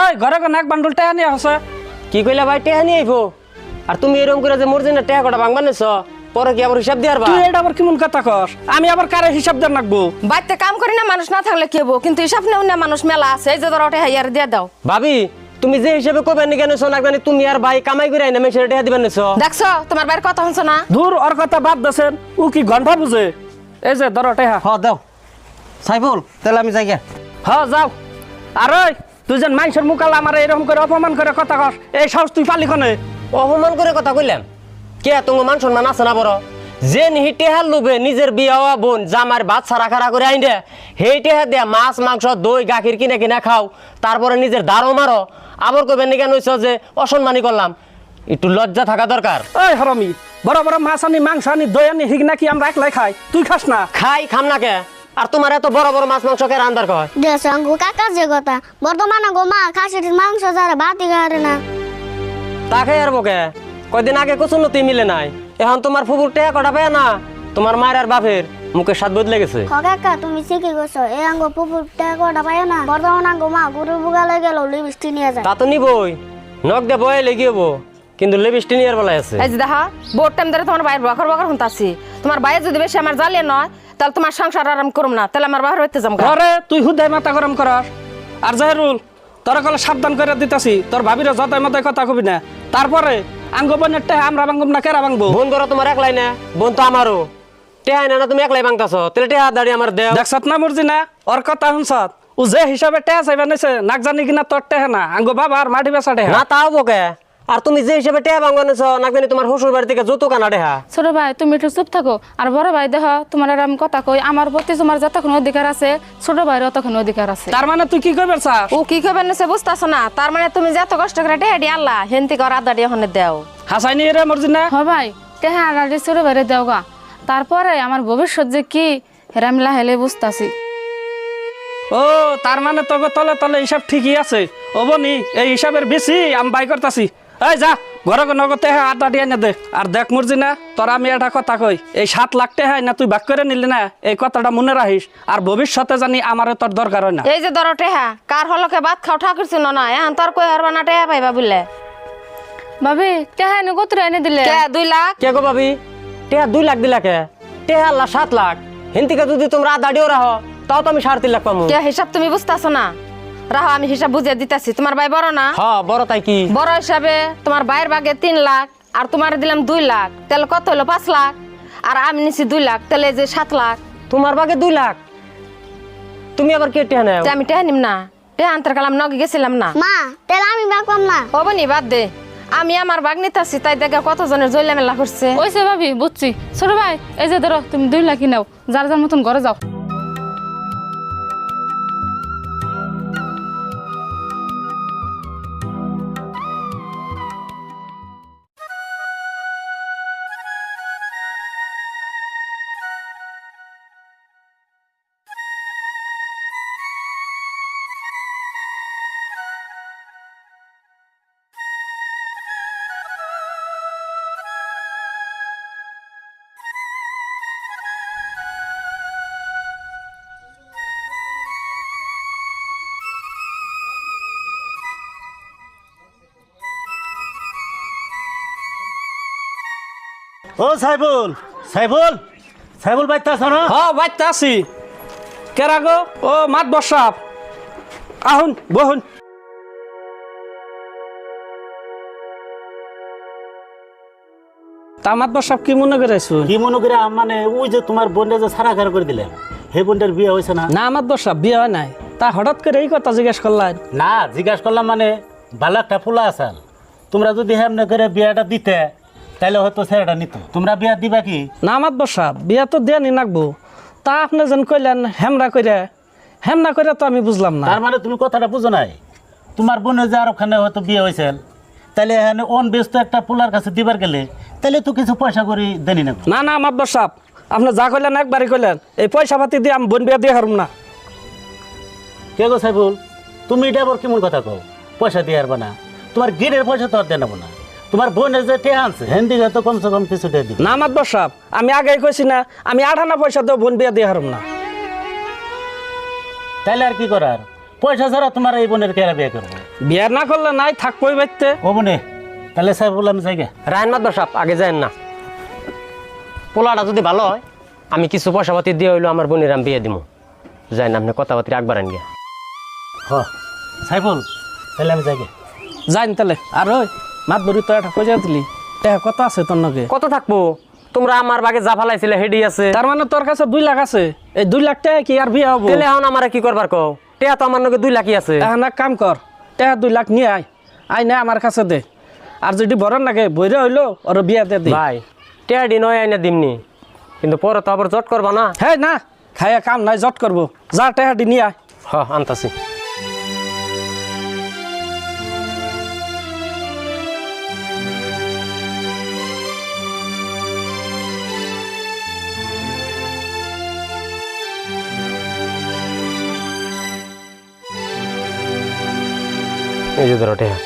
ওই ঘরে কোন এক বান্ডুল টাকা নিয়ে আছে কি কইলা ভাই টেহা নিয়ে আইবো আর তুমি এরকম করে যে মর্জিনা টেহা কটা ভাঙবা নেছ পরে কি আবার হিসাব দিয়ার বা তুই এটা আবার কেমন কথা কস আমি আবার কারে হিসাব দেন রাখবো বাড়িতে কাম করি না মানুষ না থাকলে কি হবো কিন্তু হিসাব নেও না মানুষ মেলা আছে এই যে ধরো ওটা হাইয়ার দিয়ে দাও ভাবি তুমি যে হিসাবে কইবেন নি কেন না জানি তুমি আর ভাই কামাই করে আইনা মেশে টেহা দিবেন নেছ দেখছো তোমার বাইরের কথা শুনছো না দূর ওর কথা বাদ দেছেন ও কি ঘন্টা বুঝে এই যে ধরো টেহা দাও সাইফুল তাহলে আমি যাই গিয়া যাও আর ওই তুই যেন মানুষের মুখাল আমার এরকম করে অপমান করে কথা কস এই সাহস তুই পালি কনে অপমান করে কথা কইলাম কে তোমার মান সম্মান আছে না বড় যে নিহি টেহার লোভে নিজের বিয়া হওয়া বোন জামার ভাত ছাড়া খাড়া করে আইন দে সেই টেহা দিয়া মাছ মাংস দই গাখির কিনে কিনে খাও তারপরে নিজের দাঁড়ও মারো আবার কইবেন নি কেন হইছ যে অসম্মানী করলাম একটু লজ্জা থাকা দরকার ওই হরমি বড় বড় মাছ আনি মাংস আনি দই আনি হিগ নাকি আমরা একলাই খাই তুই খাস না খাম না কে আর তোমার এত বড় বড় মাছ মাংস কে রান্দার কয় দেশাঙ্গু কাকা যে কথা বর্তমানে গো মা খাসির মাংস যারা ভাতই খারে না তা খাই আর বকে কয়দিন আগে কুচুন্নতি মিলে নাই এখন তোমার ফুবুর টেহা কটা পায় না তোমার মায়ের আর বাপের মুখের স্বাদ বদলে গেছে কাকা তুমি শিখে গেছো এই আঙ্গ পুপুর টাকা পায় না বর্তমানে গো মা গরু বুগালে গেল লিপস্টিক নিয়ে যায় তা তো নিবই নখ দে বয়ে লেগে হবো কিন্তু লিপস্টিক নিয়ে বলা আছে এই যে দেখা বোর টাইম ধরে তোমার বাইরে বকর বকর শুনতাছি তোমার বাইরে যদি বেশি আমার জ্বালিয়ে নয় তাহলে তোমার সংসার আরাম করুম না তাহলে আমার বাহির হইতে যাম ঘরে তুই হুদাই মাথা গরম করাস আর জাহেরুল তোরা কলে সাবধান করে দিতাছি তোর ভাবিরা যতাই মতাই কথা কবি না তারপরে আঙ্গ বোনের টেহা আমরা ভাঙব না কেরা ভাঙবো বোন করো তোমার একলাই না বোন তো আমারও টেহা না তুমি একলাই ভাঙতাছ তাহলে টেহা দাঁড়িয়ে আমার দেও দেখছত না মুরজি না ওর কথা শুনছত ও যে হিসাবে টেহা চাইবা নিছে নাক জানি কিনা তোর টেহা না আঙ্গ বাবা আর মাটি বেচা টেহা না তাও বকে আর তুমি যে হিসাবে টেহা ভাঙানেছ না জানি তোমার শ্বশুর বাড়ি থেকে যত কানা টেহা ছোট ভাই তুমি একটু চুপ থাকো আর বড় ভাই দেখ তোমার আর আমি কথা কই আমার প্রতি তোমার যতক্ষণ অধিকার আছে ছোট ভাইয়ের অতক্ষণ অধিকার আছে তার মানে তুই কি করবে স্যার ও কি খবর নেছে বুঝতাছ না তার মানে তুমি যে এত কষ্ট করে টেহাডি আল্লাহ হেনতি কর আদাড়ি ওখানে দেও হাসাইনি রে মুরজি না হ ভাই টেহা আড়াড়ি ছোট ভাইরে দেওগা তারপরে আমার ভবিষ্যৎ যে কি হেরামিলা হেলে বুঝতাছি ও তার মানে তোকে তলে তলে হিসাব ঠিকই আছে ও বনি এই হিসাবের বেশি আমি বাই করতাছি এই যা ঘরে নগদ টেহা আড্ডা দিয়ে না দে আর দেখ মুরজি না তোর আমি একটা কথা কই এই 7 লাখ টেহা না তুই ভাগ করে নিলি না এই কথাটা মনে রাখিস আর ভবিষ্যতে জানি আমারও তোর দরকার হয় না এই যে ধরো টেহা কার হলকে ভাত খাও ঠাকুর চিন না এখন তোর কই হারবা না টেহা পাইবা বললে ভাবি টেহা এনে কত এনে দিলে কে 2 লাখ কে গো ভাবি টেহা 2 লাখ দিলা কে টেহা আল্লাহ 7 লাখ হিন্দিকে যদি তোমরা দাঁড়িয়েও রাখো তাও তো আমি 3.5 লাখ পাবো কে হিসাব তুমি বুঝতাছ না রাহো আমি হিসাব বুঝিয়ে দিতেছি তোমার ভাই বড় না হ্যাঁ বড় তাই কি বড় হিসাবে তোমার ভাইয়ের ভাগে 3 লাখ আর তোমার দিলাম 2 লাখ তাহলে কত হলো 5 লাখ আর আমি নিছি 2 লাখ তাহলে যে 7 লাখ তোমার ভাগে 2 লাখ তুমি আবার কে টেহা নাও যে আমি টেহা নিম না টেহা আনতে কালাম নগে গেছিলাম না মা তাহলে আমি বাকলাম না হবনি বাদ দে আমি আমার ভাগ নিতেছি তাই দেখে কতজনের জয়লা মেলা করছে ওইসে ভাবি বুঝছি ছোট ভাই এই যে ধরো তুমি 2 লাখই নাও যার যার মতন ঘরে যাও ও সাইফুল সাইফুল সাইফুল বাইতে আছো না হ্যাঁ বাইতে আছি কেরা গো ও মাত বসাব আহুন বহুন তা মাত বসাব কি মনে করেছো কি মনে করে মানে ওই যে তোমার বোনটা যে সারা ঘর করে দিলেন সেই বোনটার বিয়ে হয়েছে না না মাত বসাব বিয়ে হয় নাই তা হঠাৎ করে এই কথা জিজ্ঞেস করলেন না জিজ্ঞাসা করলাম মানে ভালো একটা ফুলা আসাল তোমরা যদি হেমনে করে বিয়েটা দিতে তাহলে হয়তো ছেলেটা নিত তোমরা বিয়া দিবা কি না মাত বসাব বিয়া তো দিয়ে নি নাকবো তা আপনি যেন কইলেন হেমরা করে তো আমি বুঝলাম না তার মানে তুমি কথাটা বুঝো নাই তোমার বোনের যে আর ওখানে হয়তো বিয়ে হয়েছিল তাহলে এখানে অন ব্যস্ত একটা পোলার কাছে দিবার গেলে তাহলে তো কিছু পয়সা করে দেনি না না না মাত বসাব আপনি যা কইলেন একবারই কইলেন এই পয়সা পাতি দিয়ে আমি বোন বিয়া দিয়ে হারুম না কে গো সাইফুল তুমি এটা আবার কেমন কথা কও পয়সা দিয়ে হারবা না তোমার গিরের পয়সা তো আর দিয়ে নেবো না তোমার বোনের যে টেহা আনছে হেন্দিকে তো কমসে কম কিছু দিয়ে দিবে না মাত বসাব আমি আগেই কইছি না আমি 58 পয়সা দেব বোন বিয়া দিয়ে হারুম না তাইলে আর কি করার পয়সা ছাড়া তোমার এই বোনের কেরা বিয়ে করবো? বিয়ে না করলে নাই থাকবই বাইতে। ও বোনে, তাহলে সাইফুল আমি যাই গে। রায়ন মাদ্র সাহেব আগে যায়েন না, পোলাটা যদি ভালো হয় আমি কিছু পয়সা পাতি দিয়ে হইলো আমার বোনের আমি বিয়ে দিব। যাই না, আপনি কথাবার্তা একবার আন গিয়া। হ সাইফুল, তাহলে আমি যাই গে। যাইন তাহলে। আর ওই মাত ধরি তো এটা কইয়া দিলি, কত আছে তোর নগে? কত থাকবো? তোমরা আমার বাগে যা ফালাইছিলে হেডি আছে। তার মানে তোর কাছে 2 লাখ আছে। এই 2 লাখ টাকা কি আর বিয়ে হবো? তাহলে এখন আমার কি করবার কও? টেয়া তো আমার নগে 2 লাখই আছে। এখন এক কাম কর, টাকা 2 লাখ নিয়ে আয়, আই না আমার কাছে দে। আর যদি বড় লাগে বইরে হইলো ওর বিয়া দিয়ে দে। ভাই টেয়া ডি নয় আইনা দিমনি, কিন্তু পরে তো আবার জট করবা না। হ্যাঁ না, খাইয়া কাম নাই, জট করবো। যা টাকা দি নিয়ে আয়। হ আনতাছি। এই যে ধরো টেয়া।